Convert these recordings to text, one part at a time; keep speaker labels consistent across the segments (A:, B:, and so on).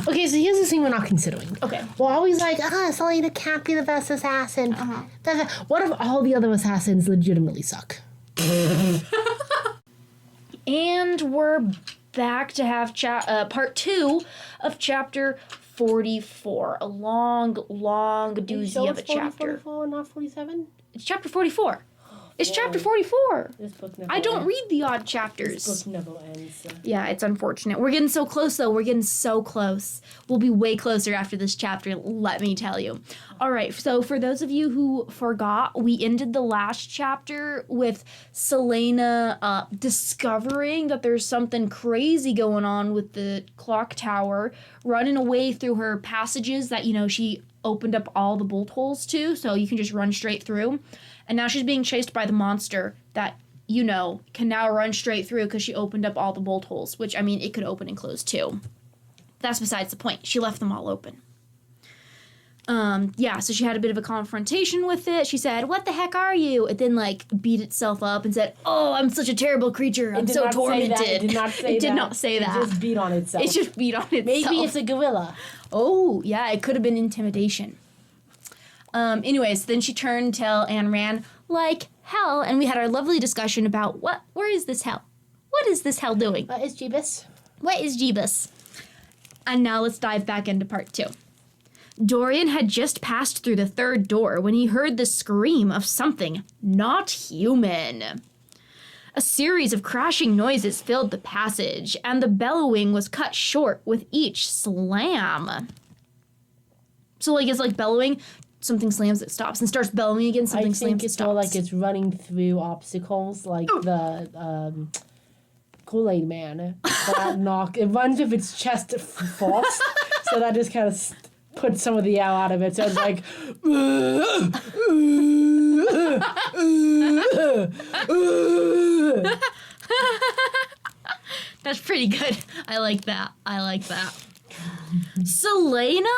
A: Okay, so here's the thing we're not considering.
B: Okay.
A: We're always like, Selena can't be the best assassin. What if all the other assassins legitimately suck?
B: And we're back to have part 2 of chapter 44. A long doozy of a chapter.
A: 44, not 47?
B: It's chapter 44. It's chapter 44.
A: This book never
B: I don't
A: ends.
B: read the odd chapters.
A: This book never ends.
B: Yeah, it's unfortunate. We're getting so close, though. We're getting so close. We'll be way closer after this chapter, let me tell you. All right, so for those of you who forgot, we ended the last chapter with Selena discovering that there's something crazy going on with the clock tower, running away through her passages that, she opened up all the bolt holes to, so you can just run straight through. And now she's being chased by the monster that, can now run straight through because she opened up all the bolt holes, which, it could open and close too. That's besides the point. She left them all open. So she had a bit of a confrontation with it. She said, "What the heck are you?" It then, beat itself up and said, "Oh, I'm such a terrible creature. I'm so tormented."
A: It did not say that.
B: It did not say that.
A: It just beat on itself.
B: It just beat on itself.
A: Maybe it's a gorilla.
B: Oh, yeah, it could have been intimidation. Anyways, then she turned tail and ran like hell, and we had our lovely discussion about where is this hell? What is this hell doing?
A: What is Jeebus?
B: What is Jeebus? And now let's dive back into part 2. Dorian had just passed through the third door when he heard the scream of something not human. A series of crashing noises filled the passage, and the bellowing was cut short with each slam. So, it's like bellowing, something slams, it stops, and starts bellowing again, something slams, it stops.
A: I think it's more like it's running through obstacles, like the Kool-Aid Man. It runs with its chest first, so that just kind of puts some of the air out of it. So it's like...
B: That's pretty good. I like that. Selena?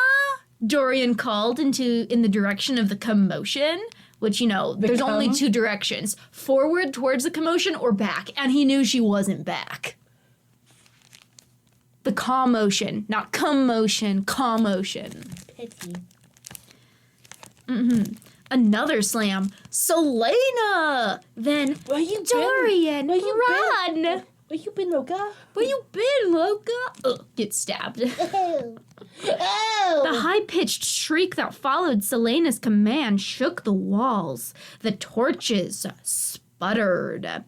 B: Dorian called in the direction of the commotion, which, there's only 2 directions. Forward towards the commotion or back, and he knew she wasn't back. The commotion, not commotion, commotion.
A: Pity.
B: Another slam. Selena! Then Dorian, run!
A: Where you been, Loca?
B: Where you been, Loca? Get stabbed.
A: Oh.
B: The high-pitched shriek that followed Selena's command shook the walls. The torches sputtered.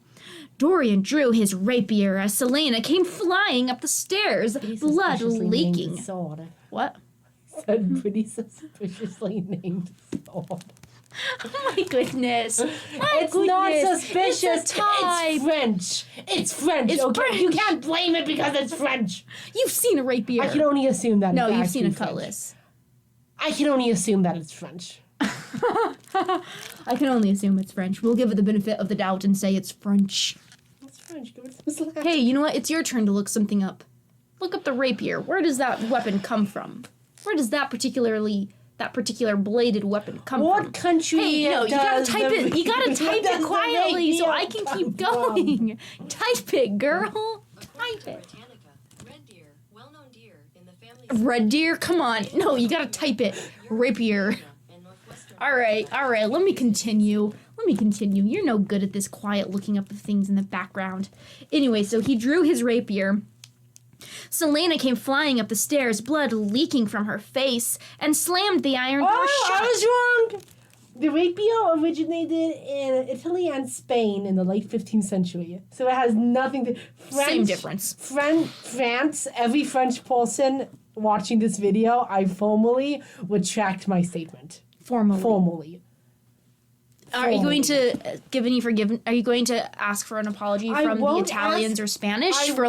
B: Dorian drew his rapier as Selena came flying up the stairs, blood leaking.
A: Sword.
B: What?
A: Said pretty suspiciously named sword.
B: Oh my goodness.
A: It's not suspicious. It's French. It's French.
B: It's
A: okay?
B: French.
A: You can't blame it because it's French.
B: You've seen a rapier.
A: I can only assume that.
B: No,
A: it's
B: you've seen a
A: actually
B: cutlass.
A: French. I can only assume that it's French.
B: I can only assume it's French. We'll give it the benefit of the doubt and say it's French.
A: It's French. Give it some slack.
B: Hey, you know what? It's your turn to look something up. Look up the rapier. Where does that weapon come from? Where does that particular bladed weapon come from?
A: What country?
B: Hey, no, you gotta type it. You gotta type it quietly so I can keep going. Type it, girl. Type it.
C: Red deer, well-known deer in the family.
B: Red deer? Come on. No, you gotta type it. Rapier. All right. Let me continue. You're no good at this quiet looking up of things in the background. Anyway, so he drew his rapier. Selena came flying up the stairs, blood leaking from her face, and slammed the iron door shut.
A: I was wrong! The rapier originated in Italy and Spain in the late 15th century. So it has nothing to...
B: Same difference.
A: France, every French person watching this video, I formally retract my statement. Formally.
B: Are you going to Are you going to ask for an apology from the Italians or Spanish for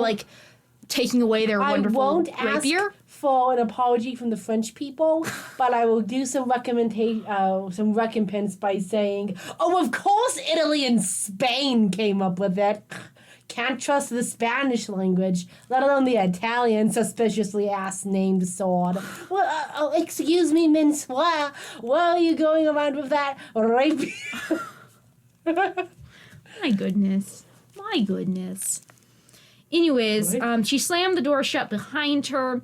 B: taking away their wonderful
A: I won't
B: rapier?
A: Ask for an apology from the French people, but I will do some recompense by saying, "Oh, of course, Italy and Spain came up with it. Can't trust the Spanish language, let alone the Italian suspiciously ass-named sword. Well, excuse me, Minsoir, where are you going around with that rapier?"
B: My goodness. Anyways, she slammed the door shut behind her.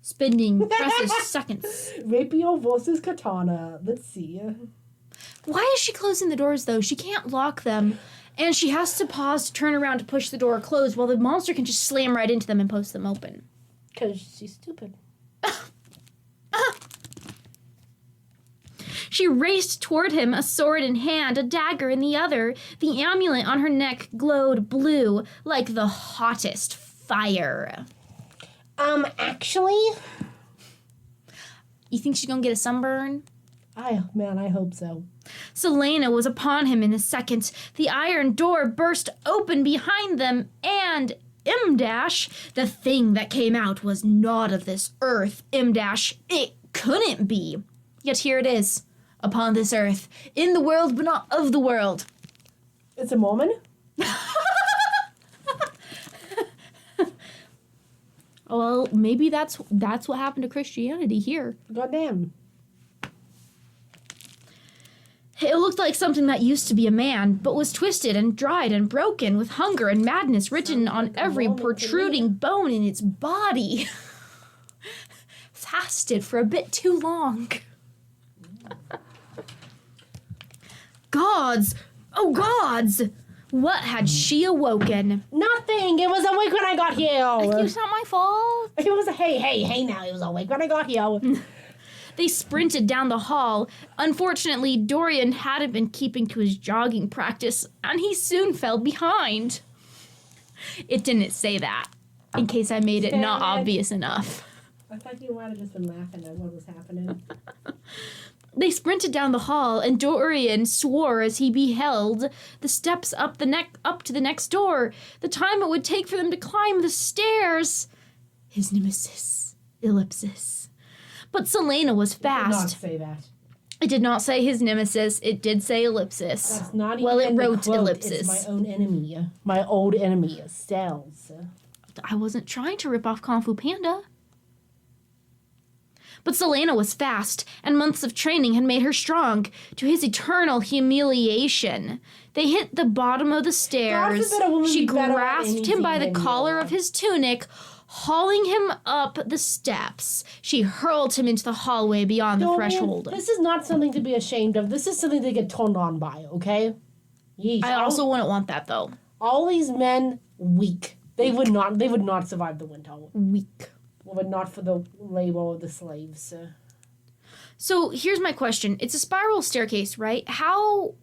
B: spending precious seconds.
A: Rapier versus katana. Let's see.
B: Why is she closing the doors, though? She can't lock them, and she has to pause to turn around to push the door closed while the monster can just slam right into them and post them open.
A: Because she's stupid.
B: She raced toward him, a sword in hand, a dagger in the other. The amulet on her neck glowed blue like the hottest fire.
A: Actually...
B: You think she's gonna get a sunburn?
A: I hope so.
B: Selena was upon him in a second. The iron door burst open behind them, and the thing that came out was not of this earth. It couldn't be. Yet here it is, upon this earth, in the world but not of the world.
A: It's a Mormon?
B: Well, maybe that's what happened to Christianity here.
A: Goddamn.
B: It looked like something that used to be a man, but was twisted and dried and broken with hunger and madness written on every protruding bone in its body. Fasted for a bit too long. Gods! Oh, gods! What had she awoken?
A: Nothing! It was awake when I got here!
B: It's not my fault.
A: It was hey now, it was awake when I got here.
B: They sprinted down the hall. Unfortunately, Dorian hadn't been keeping to his jogging practice, and he soon fell behind. It didn't say that, in case I made it not obvious enough.
A: I thought you might have just been laughing at what was happening.
B: They sprinted down the hall, and Dorian swore as he beheld the steps up to the next door. The time it would take for them to climb the stairs. His nemesis, Ellipsis. But Selena was fast.
A: It did not say that.
B: It did not say his nemesis. It did say Ellipsis.
A: That's not even
B: well, it wrote
A: quote.
B: Ellipsis.
A: It's my own enemy. My old enemy, Stells.
B: I wasn't trying to rip off Kung Fu Panda. But Selena was fast, and months of training had made her strong, to his eternal humiliation. They hit the bottom of the stairs. She grasped him by the collar of his tunic, hauling him up the steps. She hurled him into the hallway beyond the threshold.
A: This is not something to be ashamed of. This is something to get turned on by, okay? Yeesh.
B: I also wouldn't want that, though.
A: All these men, weak. They would not survive the winter.
B: Weak.
A: But not for the labor of the slaves.
B: So here's my question. It's a spiral staircase, right? How,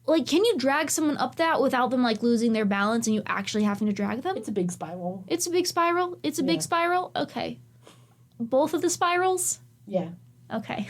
B: can you drag someone up that without them, losing their balance and you actually having to drag them?
A: It's a big spiral.
B: It's a big spiral? It's a big spiral? Okay. Both of the spirals?
A: Yeah.
B: Okay.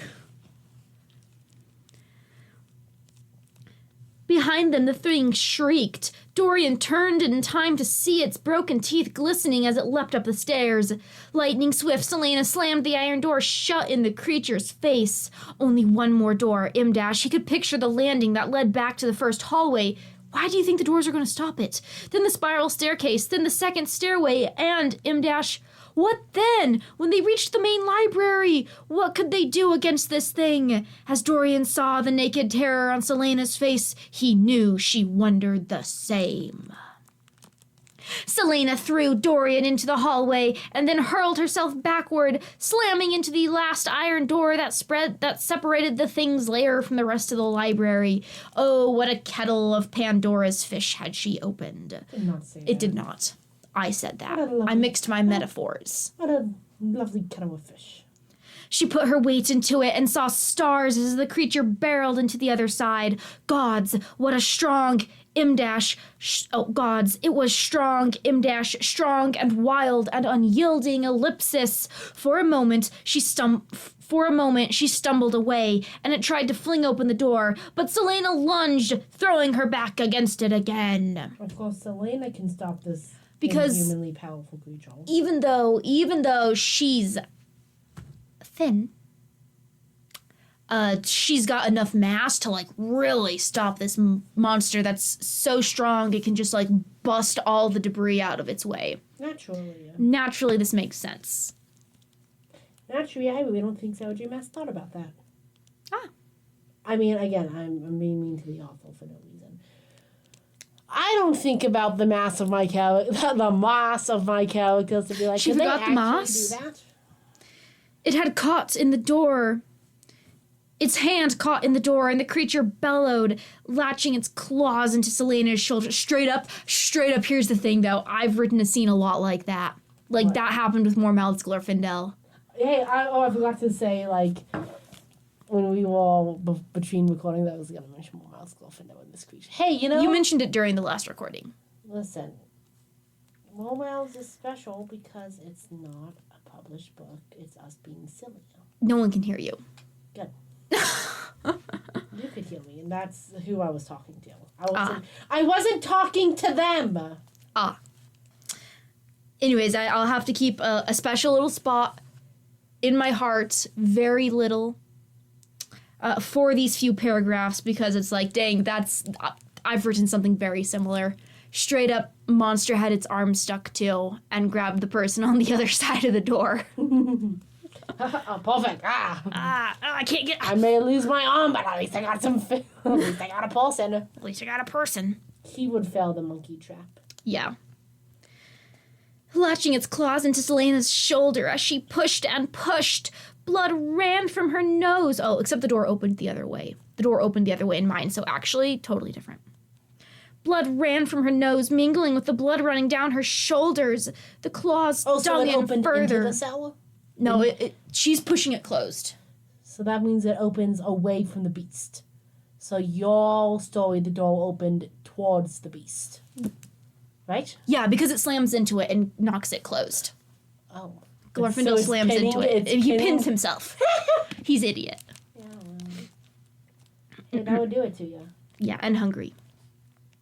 B: Behind them, the thing shrieked. Dorian turned in time to see its broken teeth glistening as it leapt up the stairs. Lightning swift, Selena slammed the iron door shut in the creature's face. Only one more door. He could picture the landing that led back to the first hallway. Why do you think the doors are going to stop it? Then the spiral staircase, then the second stairway, and What then? When they reached the main library, what could they do against this thing? As Dorian saw the naked terror on Selena's face, he knew she wondered the same. Selena threw Dorian into the hallway and then hurled herself backward, slamming into the last iron door that separated the thing's lair from the rest of the library. Oh, what a kettle of Pandora's fish had she opened.
A: Did not say
B: It
A: that.
B: did not. I said that.
A: What a lovely-
B: I mixed my metaphors.
A: What a lovely kettle of fish.
B: She put her weight into it and saw stars as the creature barreled into the other side. Gods, what a strong gods, it was strong, strong and wild and unyielding Ellipsis. For a moment, she stumbled away, and it tried to fling open the door, but Selena lunged, throwing her back against it again.
A: Of course, Selena can stop this
B: Because
A: inhumanly powerful creature.
B: Even though she's thin, she's got enough mass to really stop this monster that's so strong it can just bust all the debris out of its way. Naturally, this makes sense.
A: Naturally, we don't think Sarah J. Maas thought about that.
B: Ah.
A: I mean, again, I'm being mean to the author for no reason. I don't think about the mass of my the mass of my characters to be like,
B: She
A: "Did they
B: forgot the
A: actually
B: mass?
A: do that?"
B: It had caught in the door. Its hand caught in the door, and the creature bellowed, latching its claws into Selena's shoulder. Straight up, here's the thing, though. I've written a scene a lot like that. Like,
A: What?
B: that happened with more mouths Glorfindel.
A: Hey, I forgot to say, like, when we were all between recording, that I was going to mention more mouse Glorfindel in this creature. Hey, you know...
B: You mentioned it during the last recording.
A: Listen, Mormouse is special because it's not a published book. It's us being silly.
B: No one can hear you.
A: Good. You could hear me, and that's who I was talking to. I wasn't talking to them.
B: Anyways, I'll have to keep a special little spot in my heart, very little, for these few paragraphs, because it's like, dang, I've written something very similar. Straight up, monster had its arm stuck to and grabbed the person on the other side of the door.
A: Oh, perfect.
B: I can't get...
A: I may lose my arm, but at least I got at least I got a person.
B: At least I got a person.
A: He would fail the monkey trap.
B: Yeah. Latching its claws into Selena's shoulder as she pushed and pushed, blood ran from her nose. Oh, except the door opened the other way. The door opened the other way in mine, so actually totally different. Blood ran from her nose, mingling with the blood running down her shoulders. The claws dug in further.
A: Into the cell?
B: No, she's pushing it closed.
A: So that means it opens away from the beast. So your story, the door opened towards the beast. Right?
B: Yeah, because it slams into it and knocks it closed.
A: Oh.
B: Glorfindel slams into it. He pins himself. He's idiot.
A: Yeah, well, that would do it to you.
B: Yeah, and hungry.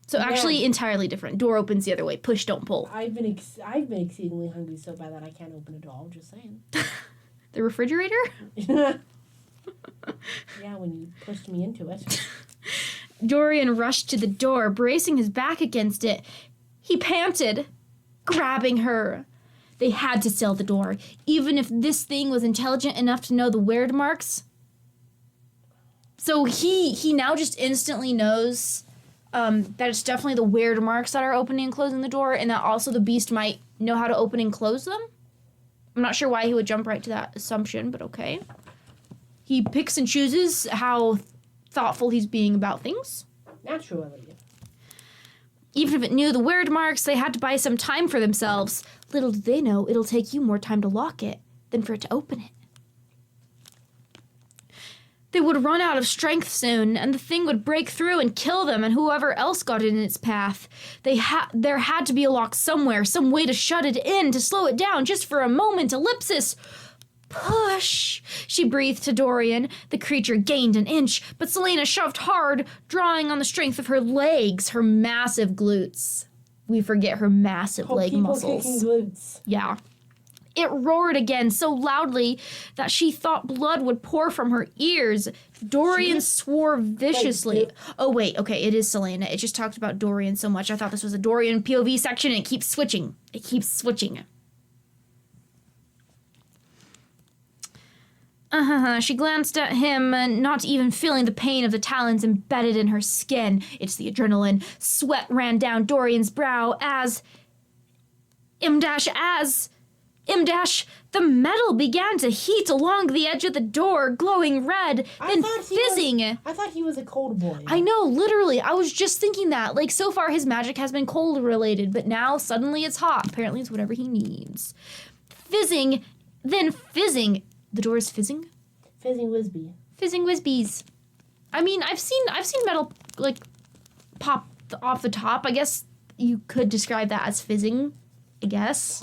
B: So actually entirely different. Door opens the other way. Push, don't pull.
A: I've been exceedingly hungry so bad that I can't open a door. I'm just saying.
B: The refrigerator?
A: Yeah, when you pushed me into it.
B: Dorian rushed to the door, bracing his back against it. He panted, grabbing her. They had to seal the door, even if this thing was intelligent enough to know the weird marks. So he now just instantly knows that it's definitely the weird marks that are opening and closing the door, and that also the beast might know how to open and close them. I'm not sure why he would jump right to that assumption, but okay. He picks and chooses how thoughtful he's being about things.
A: Naturally.
B: Even if it knew the weird marks, they had to buy some time for themselves. Little did they know it'll take you more time to lock it than for it to open it. They would run out of strength soon, and the thing would break through and kill them and whoever else got in its path. There had to be a lock somewhere, some way to shut it in, to slow it down just for a moment. Ellipsis. Push, she breathed to Dorian. The creature gained an inch, but Selena shoved hard, drawing on the strength of her legs, her massive glutes. We forget her massive leg muscles.
A: Kicking glutes.
B: Yeah. It roared again so loudly that she thought blood would pour from her ears. Dorian swore viciously. Oh, wait. Okay, it is Selena. It just talked about Dorian so much. I thought this was a Dorian POV section, and it keeps switching. She glanced at him, not even feeling the pain of the talons embedded in her skin. It's the adrenaline. Sweat ran down Dorian's brow as the metal began to heat along the edge of the door, glowing red, then fizzing.
A: I thought he was a cold boy.
B: I know, literally. I was just thinking that. Like, so far his magic has been cold related, but now suddenly it's hot. Apparently it's whatever he needs. Fizzing, then fizzing. The door is fizzing?
A: Fizzing Wisby.
B: Fizzing Wisbies. I mean, I've seen metal, like, pop off the top. I guess you could describe that as fizzing. I guess.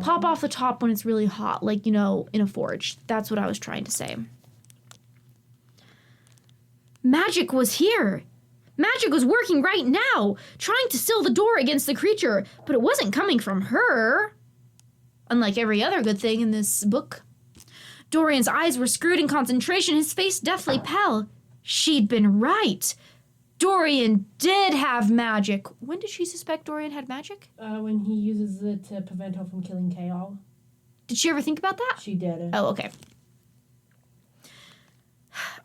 B: Pop off the top when it's really hot, like, you know, in a forge. That's what I was trying to say. Magic was here. Magic was working right now, trying to seal the door against the creature, but it wasn't coming from her. Unlike every other good thing in this book. Dorian's eyes were screwed in concentration, his face deathly pale. She'd been right. Dorian did have magic. When did she suspect Dorian had magic?
A: When he uses it to prevent her from killing Chaol.
B: Did she ever think about that?
A: She did.
B: Oh, okay.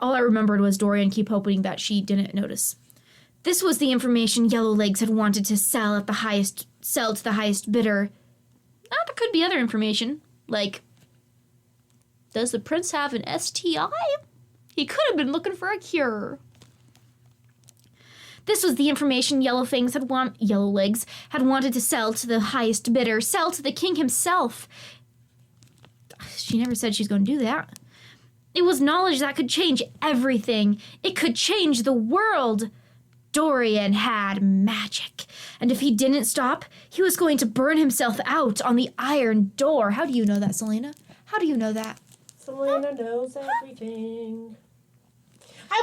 B: All I remembered was Dorian keep hoping that she didn't notice. This was the information Yellowlegs had wanted to sell to the highest bidder. There could be other information, like, does the prince have an STI? He could have been looking for a cure. This was the information Yellowlegs had wanted to sell to the highest bidder, sell to the king himself. She never said she's going to do that. It was knowledge that could change everything. It could change the world. Dorian had magic, and if he didn't stop, he was going to burn himself out on the iron door. How do you know that, Selena? How do you know that?
A: Selena knows everything.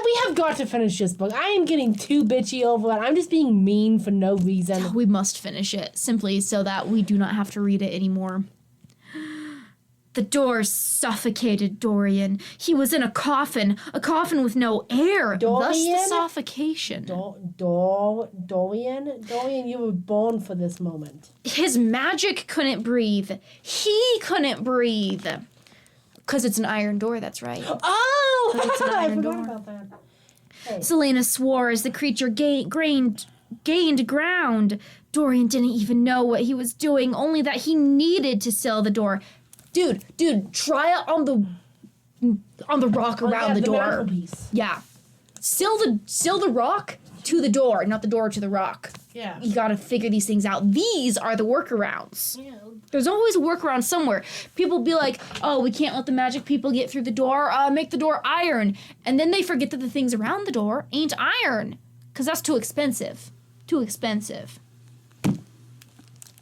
A: We have got to finish this book. I am getting too bitchy over it. I'm just being mean for no reason.
B: We must finish it, simply so that we do not have to read it anymore. The door suffocated Dorian. He was in a coffin with no air, thus the suffocation.
A: Dorian, you were born for this moment.
B: His magic couldn't breathe. He couldn't breathe. Because it's an iron door, that's right.
A: Oh!
B: It's an
A: I
B: iron
A: forgot
B: door.
A: about that. Hey.
B: Selena swore as the creature gained ground. Dorian didn't even know what he was doing, only that he needed to seal the door. Dude, try it on the rock around the door.
A: Mantelpiece.
B: Yeah. Seal the rock to the door, not the door to the rock.
A: Yeah.
B: You gotta figure these things out. These are the workarounds.
A: Yeah.
B: There's always a workaround somewhere. People be like, oh, we can't let the magic people get through the door, make the door iron. And then they forget that the things around the door ain't iron. Because that's too expensive. Too expensive.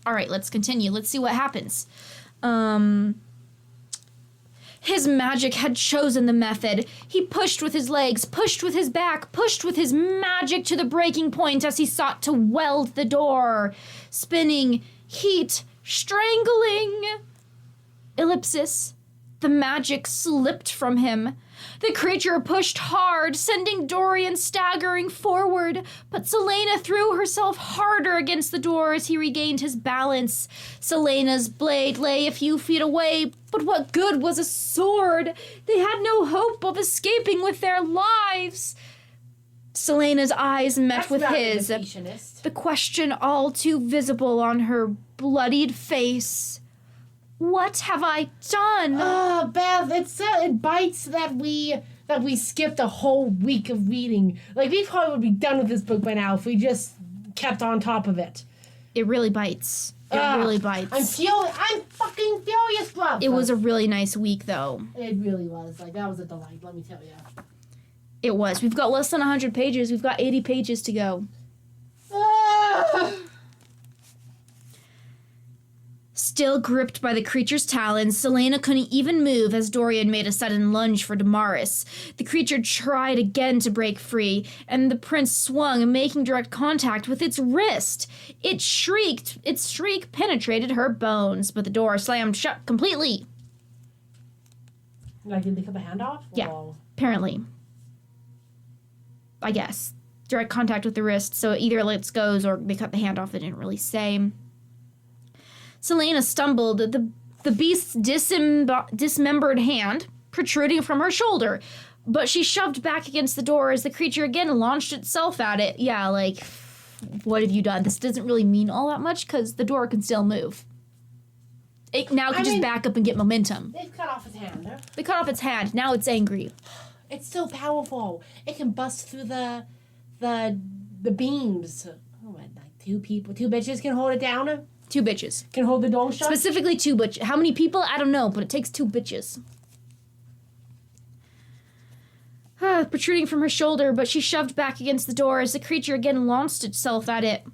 B: All right, let's continue. Let's see what happens. His magic had chosen the method. He pushed with his legs, pushed with his back, pushed with his magic to the breaking point as he sought to weld the door. Spinning, heat, strangling. Ellipsis. The magic slipped from him. The creature pushed hard, sending Dorian staggering forward, but Selena threw herself harder against the door as he regained his balance. Selena's blade lay a few feet away, but what good was a sword? They had no hope of escaping with their lives. Selena's eyes met with his, the question all too visible on her bloodied face. What have I done?
A: Oh, Beth, it bites that we skipped a whole week of reading. Like, we probably would be done with this book by now if we just kept on top of it.
B: It really bites. It really bites.
A: I'm fucking furious, Bluff.
B: It was a really nice week, though.
A: It really was. Like, that was a delight, let me tell you.
B: It was. We've got less than 100 pages. We've got 80 pages to go. Still gripped by the creature's talons, Selena couldn't even move as Dorian made a sudden lunge for Damaris. The creature tried again to break free, and the prince swung, making direct contact with its wrist. Its shriek penetrated her bones, but the door slammed shut completely.
A: Like, did they cut the hand off?
B: Yeah,
A: Or?
B: apparently. I guess. Direct contact with the wrist, so it either lets goes or they cut the hand off. They didn't really say. Selena stumbled, the beast's dismembered hand protruding from her shoulder, but she shoved back against the door as the creature again launched itself at it. Yeah, like, what have you done? This doesn't really mean all that much because the door can still move. It now can just back up and get momentum.
A: They've cut off its hand. Huh?
B: They cut off its hand. Now it's angry.
A: It's so powerful. It can bust through the beams. Oh, what, like two bitches can hold it down?
B: 2 bitches.
A: Can hold the door shut?
B: Specifically 2 bitches. How many people? I don't know, but it takes 2 bitches. Protruding from her shoulder, but she shoved back against the door as the creature again launched itself at it.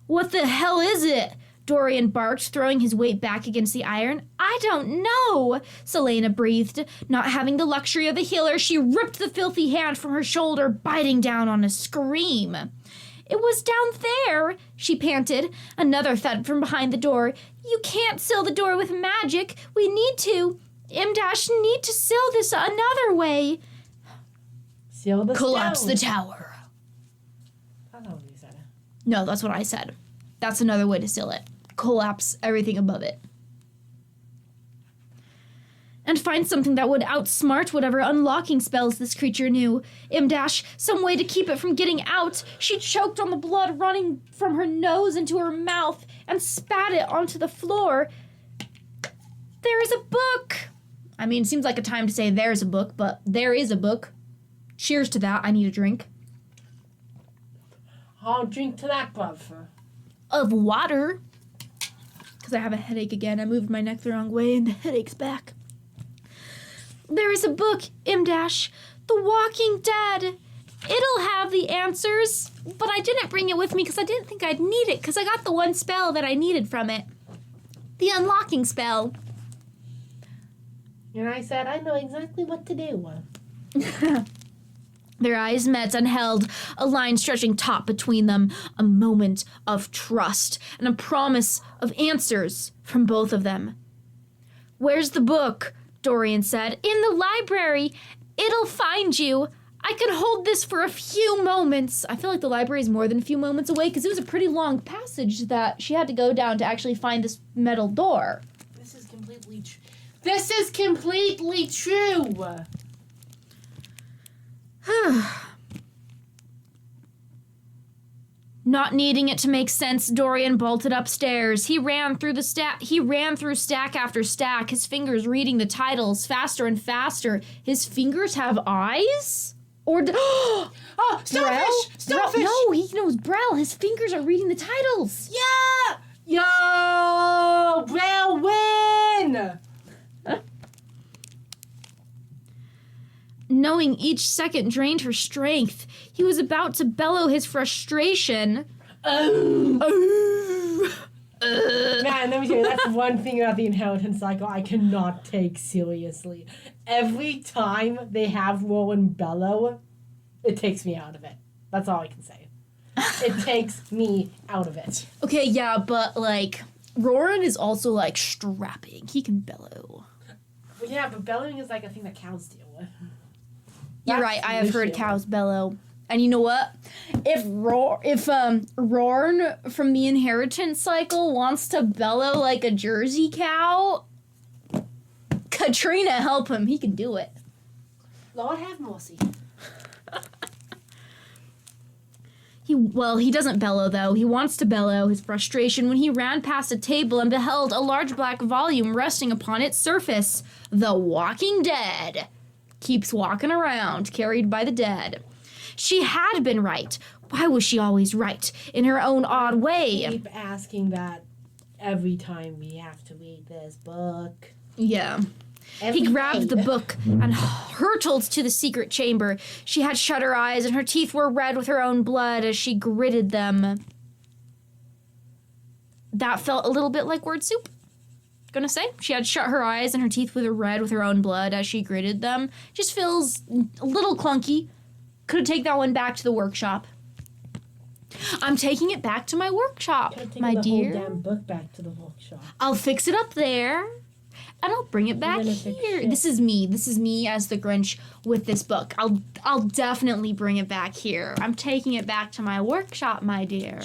B: What the hell is it? Dorian barked, throwing his weight back against the iron. I don't know, Selena breathed. Not having the luxury of a healer, she ripped the filthy hand from her shoulder, biting down on a scream. It was down there, she panted. Another thud from behind the door. You can't seal the door with magic. We need to. Need to seal this another way.
A: Seal the
B: Collapse
A: stone.
B: the tower.
A: I don't know what you said.
B: No, that's what I said. That's another way to seal it. Collapse everything above it. and find something that would outsmart whatever unlocking spells this creature knew. Some way to keep it from getting out. She choked on the blood running from her nose into her mouth and spat it onto the floor. There is a book. I mean, seems like a time to say there's a book, but there is a book. Cheers to that. I need a drink.
A: I'll drink to that, brother.
B: Of water. Because I have a headache again. I moved my neck the wrong way and the headache's back. There is a book, The Walking Dead. It'll have the answers, but I didn't bring it with me because I didn't think I'd need it because I got the one spell that I needed from it. The unlocking spell.
A: And I said, I know exactly what to do.
B: Their eyes met and held, a line stretching taut between them, a moment of trust and a promise of answers from both of them. Where's the book? Dorian said. In the library. It'll find you. I could hold this for a few moments. I feel like the library is more than a few moments away because it was a pretty long passage that she had to go down to actually find this metal door.
A: This is completely true. This is completely true.
B: Not needing it to make sense, Dorian bolted upstairs. He ran through stack after stack, his fingers reading the titles faster and faster. His fingers have eyes? Or
A: Oh, starfish! Starfish!
B: No, he knows Brel. His fingers are reading the titles.
A: Yeah! Yo! Brel win!
B: Knowing each second drained her strength, he was about to bellow his frustration.
A: Man, let me tell you, that's one thing about the inheritance cycle I cannot take seriously. Every time they have Rowan bellow, it takes me out of it. That's all I can say. It takes me out of it.
B: Okay, yeah, but, like, Roran is also, like, strapping. He can bellow.
A: Well, yeah, but bellowing is like a thing that cows do.
B: You're right, I have heard cows bellow. And you know what? If Rorn from the inheritance cycle wants to bellow like a Jersey cow, Katrina, help him. He can do it.
A: Lord have mercy.
B: He doesn't bellow, though. He wants to bellow his frustration when he ran past a table and beheld a large black volume resting upon its surface. The Walking Dead. Keeps walking around, carried by the dead. She had been right. Why was she always right? In her own odd way.
A: Keep asking that every time we have to read this book.
B: Yeah. He grabbed the book and hurtled to the secret chamber. She had shut her eyes and her teeth were red with her own blood as she gritted them. That felt a little bit like word soup. Gonna say she had shut her eyes and her teeth were red with her own blood as she gritted them. Just feels a little clunky. Could take that one back to the workshop. I'm taking it back to my workshop, my dear.
A: Whole damn book back to the workshop.
B: I'll fix it up there, and I'll bring it back here. This is me. This is me as the Grinch with this book. I'll definitely bring it back here. I'm taking it back to my workshop, my dear.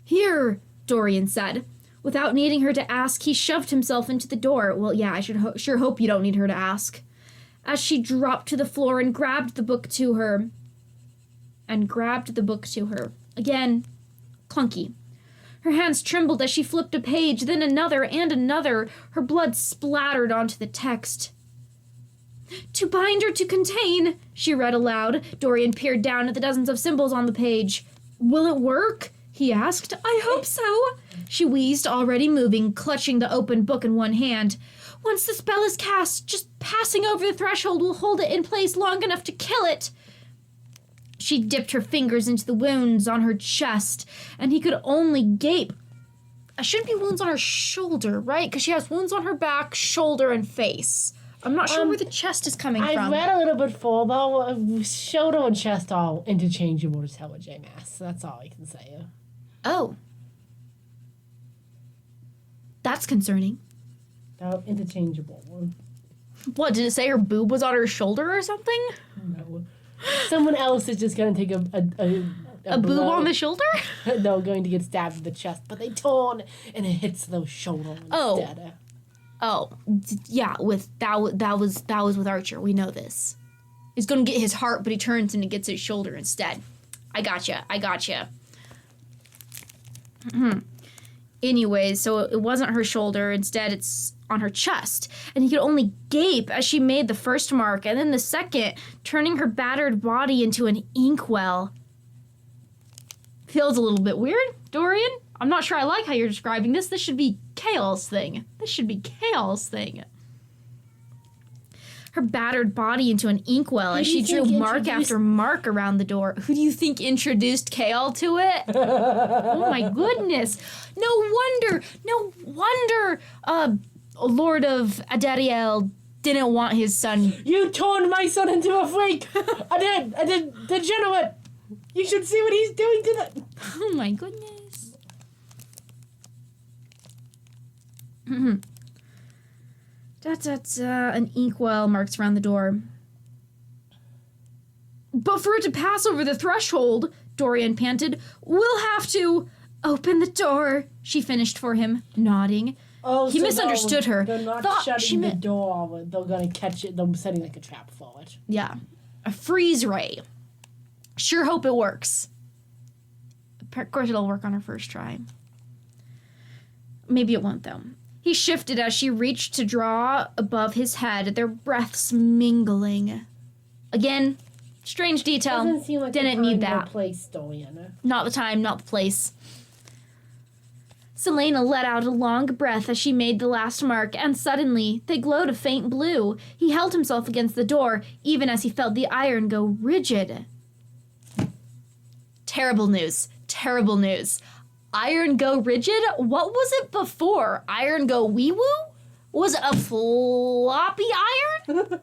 B: Here, Dorian said. Without needing her to ask, he shoved himself into the door. Well, yeah, I should sure hope you don't need her to ask. As she dropped to the floor and grabbed the book to her. Again, clunky. Her hands trembled as she flipped a page, then another and another. Her blood splattered onto the text. To bind or to contain, she read aloud. Dorian peered down at the dozens of symbols on the page. Will it work? He asked. I hope so. She wheezed, already moving, clutching the open book in one hand. Once the spell is cast, just passing over the threshold will hold it in place long enough to kill it. She dipped her fingers into the wounds on her chest, and he could only gape. It shouldn't be wounds on her shoulder, right? Because she has wounds on her back, shoulder, and face. I'm not sure where the chest is coming from.
A: I've read a little bit full, though. Shoulder and chest are interchangeable to tell with J-Mass. So that's all I can say.
B: Oh. That's concerning.
A: They're interchangeable.
B: What, did it say her boob was on her shoulder or something?
A: No. Someone else is just going to take a
B: A boob
A: blow.
B: on the shoulder?
A: No, going to get stabbed in the chest, but they torn and it hits the shoulder instead.
B: Yeah, that was with Archer. We know this. He's gonna get his heart, but he turns and it gets his shoulder instead. I gotcha. Anyways, so it wasn't her shoulder. Instead, it's on her chest. And he could only gape as she made the first mark, and then the second, turning her battered body into an inkwell. Feels a little bit weird, Dorian. I'm not sure I like how you're describing this. This should be Kale's thing. Her battered body into an inkwell as she drew mark after mark around the door. Who do you think introduced Kale to it? Oh my goodness. No wonder, Lord of Adariel didn't want his son.
A: You turned my son into a freak! I did, degenerate! You should see what he's doing to the...
B: Oh my goodness. An inkwell marks around the door. But for it to pass over the threshold, Dorian panted, we'll have to open the door. She finished for him, nodding.
A: Oh,
B: he misunderstood her.
A: They're not shutting the door. They're going to catch it. They're setting like a trap for it.
B: Yeah. A freeze ray. Sure hope it works. Of course it'll work on her first try. Maybe it won't, though. He shifted as she reached to draw above his head, their breaths mingling. Again, strange detail.
A: Doesn't seem like
B: Didn't
A: the time
B: need that.
A: or place, Dorian.
B: Not the time, not the place. Selena let out a long breath as she made the last mark, and suddenly they glowed a faint blue. He held himself against the door, even as he felt the iron go rigid. Terrible news. Iron go rigid? What was it before? Iron go wee-woo? Was it a floppy iron?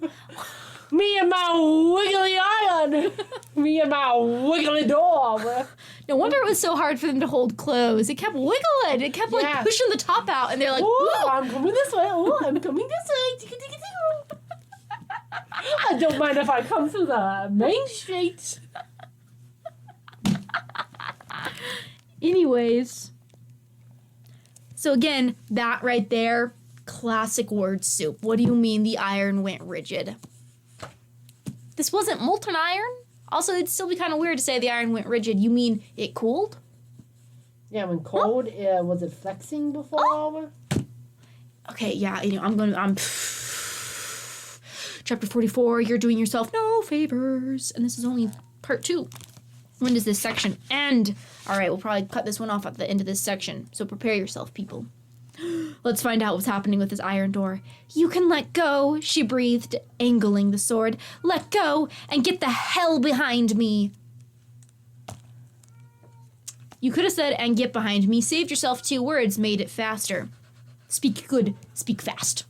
A: Me and my wiggly iron! Me and my wiggly door!
B: No wonder it was so hard for them to hold close. It kept wiggling. It kept pushing the top out, and they're like,
A: Ooh,
B: whoa!
A: I'm coming this way. Ooh, I'm coming this way. I don't mind if I come through the main street.
B: Anyways. So again, that right there, classic word soup. What do you mean the iron went rigid? This wasn't molten iron? Also, it'd still be kind of weird to say the iron went rigid. You mean it cooled?
A: Yeah, when cold, was it flexing before?
B: Okay, yeah, I'm Chapter 44, you're doing yourself no favors. And this is only part 2. When does this section end? All right, we'll probably cut this one off at the end of this section. So prepare yourself, people. Let's find out what's happening with this iron door. You can let go, she breathed, angling the sword. Let go and get the hell behind me. You could have said, and get behind me. Saved yourself 2 words, made it faster. Speak good, speak fast.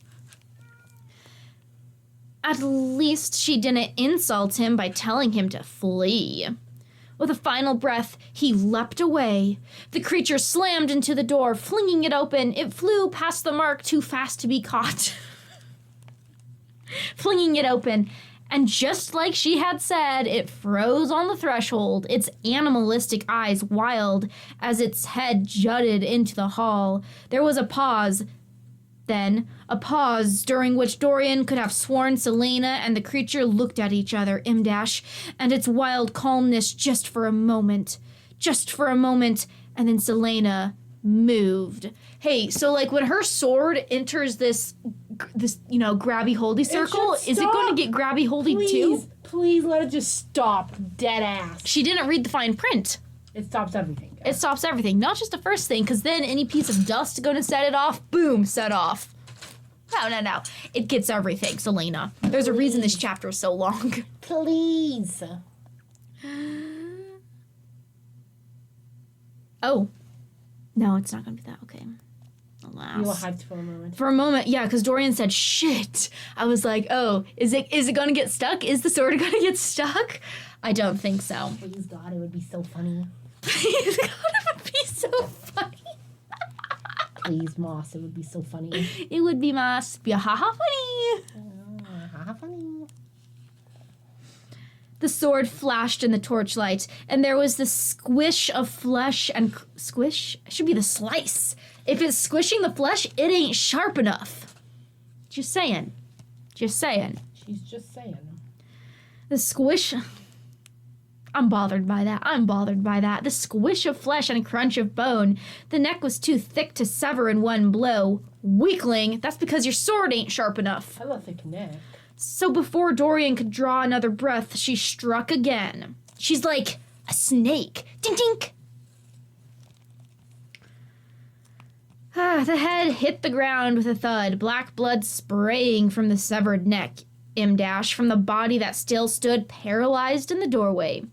B: At least she didn't insult him by telling him to flee. With a final breath, he leapt away. The creature slammed into the door, flinging it open. It flew past the mark too fast to be caught. Flinging it open, and just like she had said, it froze on the threshold, its animalistic eyes wild as its head jutted into the hall. There was a pause. Then, a pause during which Dorian could have sworn Selena and the creature looked at each other, and its wild calmness just for a moment, and then Selena moved. Hey, so like when her sword enters this grabby holdy circle, is it going to get grabby holdy too?
A: Please let it just stop, dead ass.
B: She didn't read the fine print.
A: It stops everything.
B: It stops everything, not just the first thing, because then any piece of dust going to set it off, boom, set off. No. It gets everything, Selena. There's a reason this chapter is so long.
A: Please.
B: Oh. No, it's not going to be that. Okay. Alas.
A: You were hyped for a moment.
B: For a moment, yeah, because Dorian said, shit. I was like, oh, is it going to get stuck? Is the sword going to get stuck? I don't think so.
A: Please, God, it would be so funny.
B: Please, God, it would be so funny.
A: Please, Maas, it would be so funny.
B: It would be Maas. Be a ha-ha funny.
A: Ha-ha funny.
B: sword flashed in the torchlight, and there was the squish of flesh and... Squish? It should be the slice. If it's squishing the flesh, it ain't sharp enough. Just saying. Just saying.
A: She's just saying.
B: The squish... I'm bothered by that. The squish of flesh and crunch of bone. The neck was too thick to sever in one blow. Weakling, that's because your sword ain't sharp enough.
A: I love thick neck.
B: So before Dorian could draw another breath, she struck again. She's like a snake. Dink, dink. The head hit the ground with a thud, black blood spraying from the severed neck. From the body that still stood paralyzed in the doorway.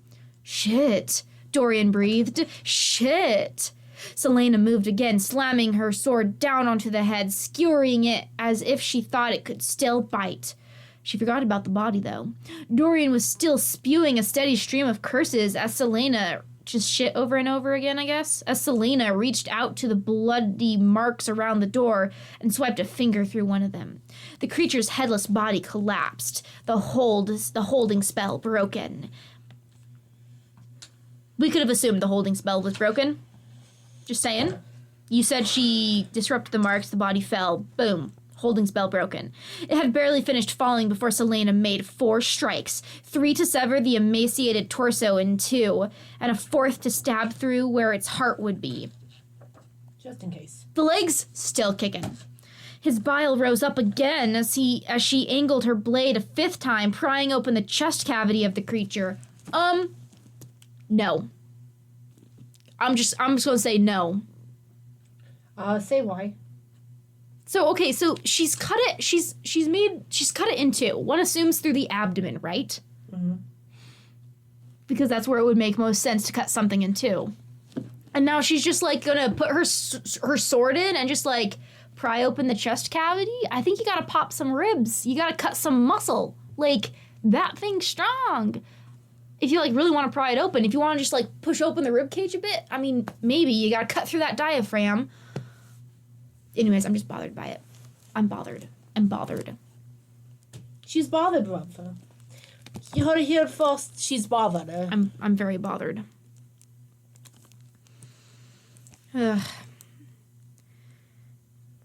B: Shit, Dorian breathed. Shit. Selena moved again, slamming her sword down onto the head, skewering it as if she thought it could still bite. She forgot about the body, though. Dorian was still spewing a steady stream of curses as Selena... just shit over and over again, I guess? As Selena reached out to the bloody marks around the door and swiped a finger through one of them. The creature's headless body collapsed, the holding spell broken. We could have assumed the holding spell was broken. Just saying. You said she disrupted the marks, the body fell. Boom. Holding spell broken. It had barely finished falling before Selena made 4 strikes, 3 to sever the emaciated torso in 2, and a 4th to stab through where its heart would be.
A: Just in case.
B: The legs still kicking. His bile rose up again as she angled her blade a 5th time, prying open the chest cavity of the creature. No. I'm just gonna say no.
A: Say why.
B: So, okay, so she's cut it in 2. One assumes through the abdomen, right?
A: Mm-hmm.
B: Because that's where it would make most sense to cut something in 2. And now she's just, like, gonna put her sword in and just, like, pry open the chest cavity? I think you gotta pop some ribs. You gotta cut some muscle. Like, that thing's strong. If you, like, really want to pry it open, if you want to just, like, push open the rib cage a bit, I mean, maybe you gotta cut through that diaphragm. Anyways, I'm just bothered by it. I'm bothered.
A: She's bothered, brother. You heard it here first. She's bothered.
B: I'm very bothered. Ugh.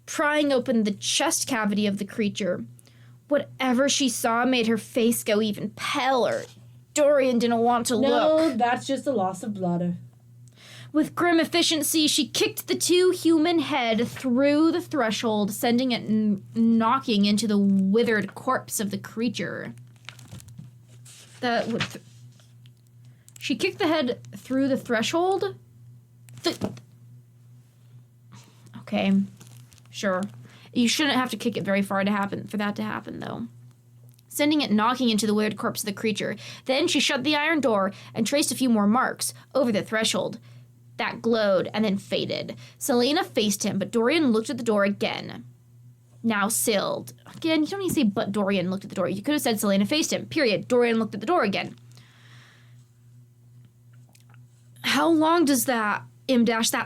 B: Prying open the chest cavity of the creature. Whatever she saw made her face go even paler. Dorian didn't want to look.
A: No, that's just a loss of blood.
B: With grim efficiency, she kicked the 2 human head through the threshold, sending it knocking into the withered corpse of the creature. She kicked the head through the threshold? Okay, sure. You shouldn't have to kick it very far for that to happen, though. Sending it knocking into the withered corpse of the creature. Then she shut the iron door and traced a few more marks over the threshold. That glowed and then faded. Selena faced him, but Dorian looked at the door again. Now sealed. Again, you don't need to say, but Dorian looked at the door. You could have said Selena faced him, period. Dorian looked at the door again. How long does that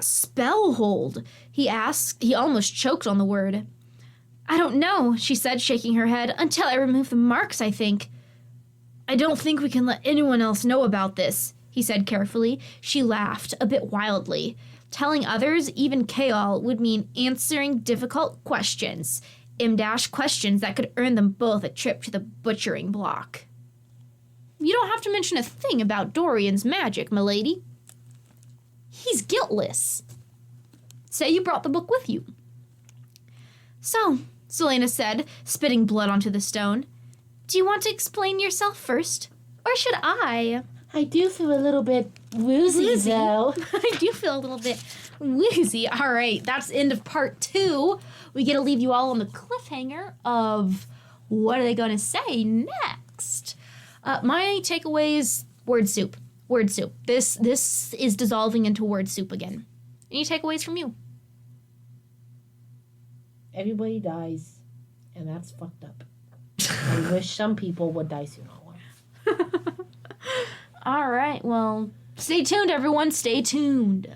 B: spell hold? He asked. He almost choked on the word. I don't know, she said, shaking her head. Until I remove the marks, I think. I don't think we can let anyone else know about this, he said carefully. She laughed, a bit wildly. Telling others, even Kaol, would mean answering difficult questions. Questions that could earn them both a trip to the butchering block. You don't have to mention a thing about Dorian's magic, milady. He's guiltless. Say you brought the book with you. So, Selena said, spitting blood onto the stone. Do you want to explain yourself first? Or should I?
A: I do feel a little bit woozy, though.
B: I do feel a little bit woozy. All right, that's the end of part 2. We get to leave you all on the cliffhanger of what are they going to say next. My takeaways, word soup. Word soup. This is dissolving into word soup again. Any takeaways from you?
A: Everybody dies, and that's fucked up. I wish some people would die sooner.
B: All right, well, stay tuned, everyone. Stay tuned.